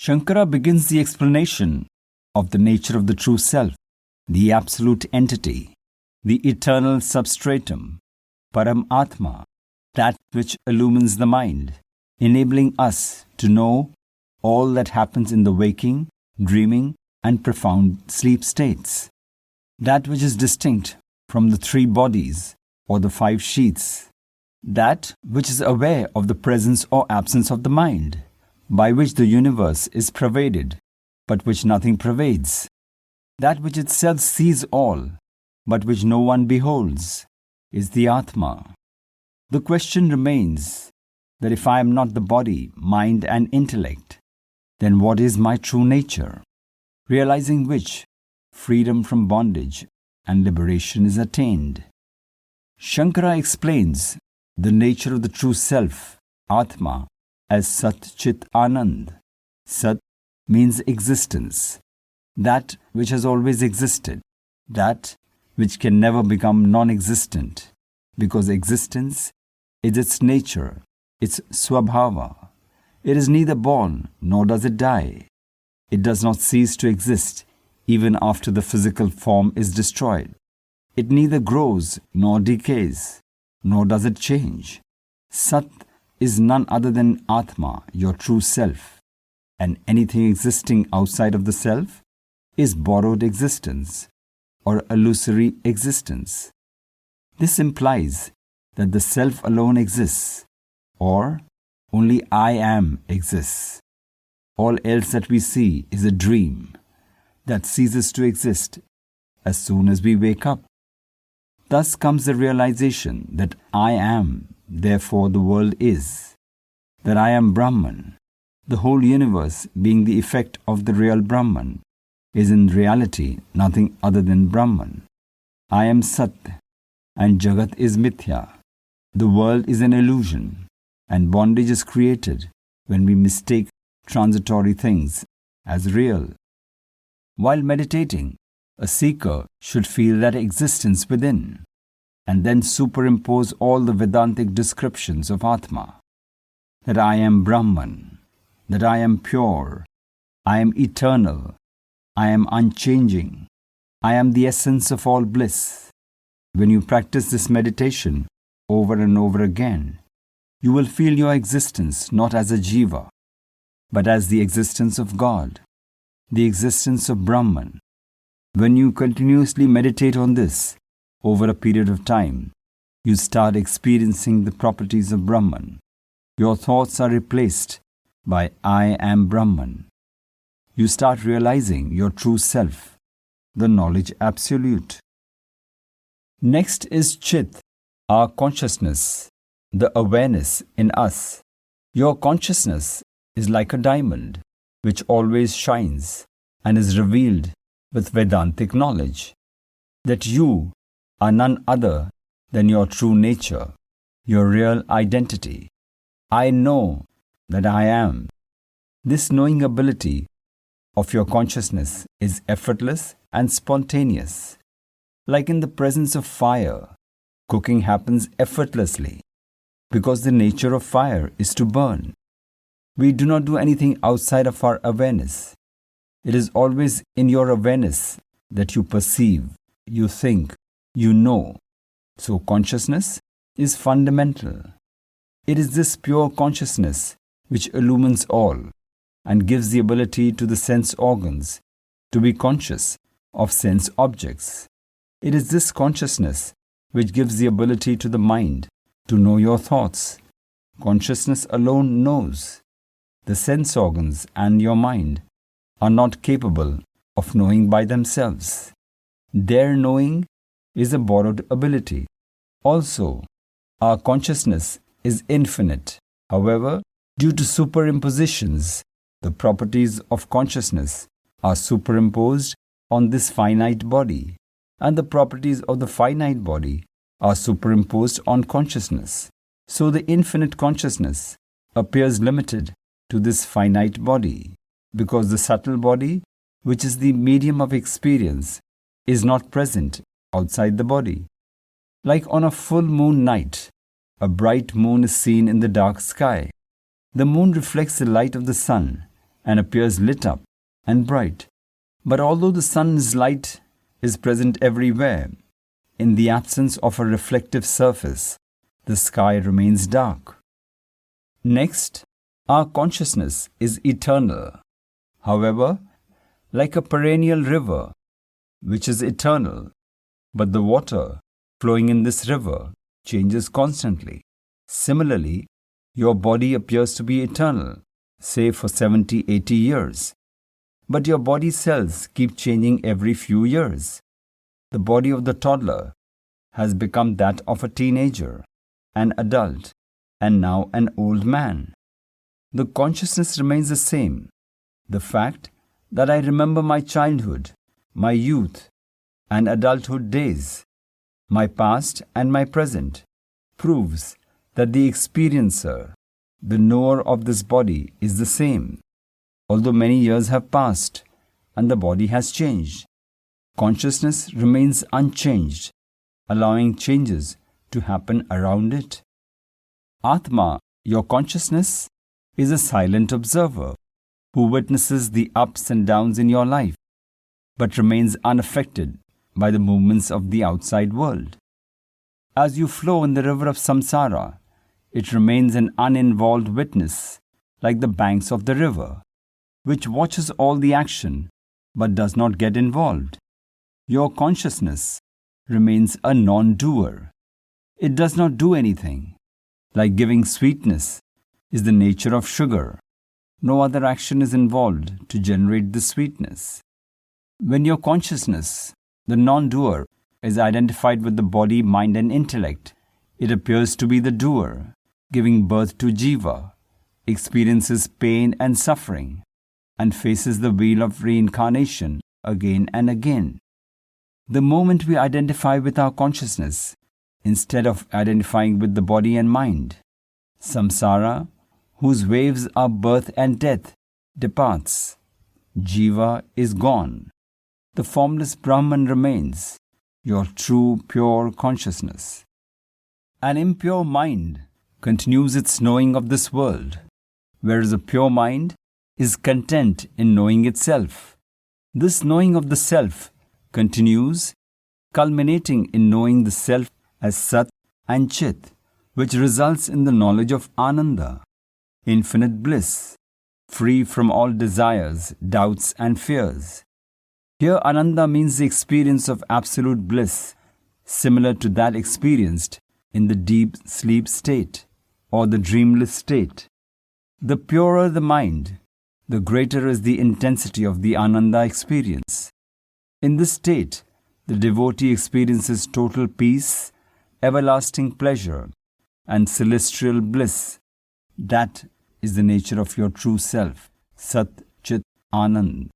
Shankara begins the explanation of the nature of the true self, the absolute entity, the eternal substratum, Paramatma, that which illumines the mind, enabling us to know all that happens in the waking, dreaming, and profound sleep states, that which is distinct from the three bodies or the five sheaths, that which is aware of the presence or absence of the mind, by which the universe is pervaded, but which nothing pervades, that which itself sees all, but which no one beholds, is the Atma. The question remains that if I am not the body, mind and intellect, then what is my true nature, realizing which freedom from bondage and liberation is attained? Shankara explains the nature of the true self, Atma, as Sat Chit Ananda. Sat means existence, that which has always existed, that which can never become non-existent, because existence is its nature, its swabhava. It is neither born nor does it die. It does not cease to exist even after the physical form is destroyed. It neither grows nor decays, nor does it change. Sat is none other than Atma, your true self, and anything existing outside of the self is borrowed existence or illusory existence. This implies that the self alone exists, or only I am exists. All else that we see is a dream that ceases to exist as soon as we wake up. Thus comes the realization that I am, therefore the world is, that I am Brahman, the whole universe being the effect of the real Brahman, is in reality nothing other than Brahman. I am Sat, and Jagat is Mithiya. The world is an illusion, and bondage is created when we mistake transitory things as real. While meditating, a seeker should feel that existence within, and then superimpose all the Vedantic descriptions of Atma, that I am Brahman, that I am pure, I am eternal, I am unchanging, I am the essence of all bliss. When you practice this meditation over and over again, you will feel your existence not as a jiva, but as the existence of God, the existence of Brahman. When you continuously meditate on this over a period of time, you start experiencing the properties of Brahman. Your thoughts are replaced by I am Brahman. You start realizing your true self, the knowledge absolute. Next is Chit, our consciousness, the awareness in us. Your consciousness is like a diamond, which always shines and is revealed with Vedantic knowledge, that you are none other than your true nature, your real identity. I know that I am. This knowing ability of your consciousness is effortless and spontaneous. Like in the presence of fire, cooking happens effortlessly because the nature of fire is to burn. We do not do anything outside of our awareness. It is always in your awareness that you perceive, you think, you know. So consciousness is fundamental. It is this pure consciousness which illumines all and gives the ability to the sense organs to be conscious of sense objects. It is this consciousness which gives the ability to the mind to know your thoughts. Consciousness alone knows. The sense organs and your mind are not capable of knowing by themselves. Their knowing is a borrowed ability. Also, our consciousness is infinite. However, due to superimpositions, the properties of consciousness are superimposed on this finite body, and the properties of the finite body are superimposed on consciousness. So the infinite consciousness appears limited to this finite body, because the subtle body, which is the medium of experience, is not present outside the body. Like on a full moon night, a bright moon is seen in the dark sky. The moon reflects the light of the sun and appears lit up and bright. But although the sun's light is present everywhere, in the absence of a reflective surface, the sky remains dark. Next, our consciousness is eternal. However, like a perennial river, which is eternal, but the water flowing in this river changes constantly. Similarly, your body appears to be eternal, say for 70, 80 years. But your body cells keep changing every few years. The body of the toddler has become that of a teenager, an adult, and now an old man. The consciousness remains the same. The fact that I remember my childhood, my youth, and adulthood days, my past and my present, proves that the experiencer, the knower of this body, is the same. Although many years have passed and the body has changed, consciousness remains unchanged, allowing changes to happen around it. Atma, your consciousness, is a silent observer who witnesses the ups and downs in your life, but remains unaffected by the movements of the outside world. As you flow in the river of samsara, it remains an uninvolved witness, like the banks of the river, which watches all the action but does not get involved. Your consciousness remains a non-doer. It does not do anything. Like giving sweetness is the nature of sugar. No other action is involved to generate the sweetness. When your consciousness, the non-doer, is identified with the body, mind and intellect, it appears to be the doer, giving birth to jiva, experiences pain and suffering, and faces the wheel of reincarnation again and again. The moment we identify with our consciousness, instead of identifying with the body and mind, samsara, whose waves are birth and death, departs. Jiva is gone. The formless Brahman remains, your true pure consciousness. An impure mind continues its knowing of this world, whereas a pure mind is content in knowing itself. This knowing of the self continues, culminating in knowing the self as Sat and Chit, which results in the knowledge of Ananda, infinite bliss, free from all desires, doubts and fears. Here Ananda means the experience of absolute bliss, similar to that experienced in the deep sleep state or the dreamless state. The purer the mind, the greater is the intensity of the Ananda experience. In this state, the devotee experiences total peace, everlasting pleasure, and celestial bliss. That is the nature of your true self, Sat Chit Anand.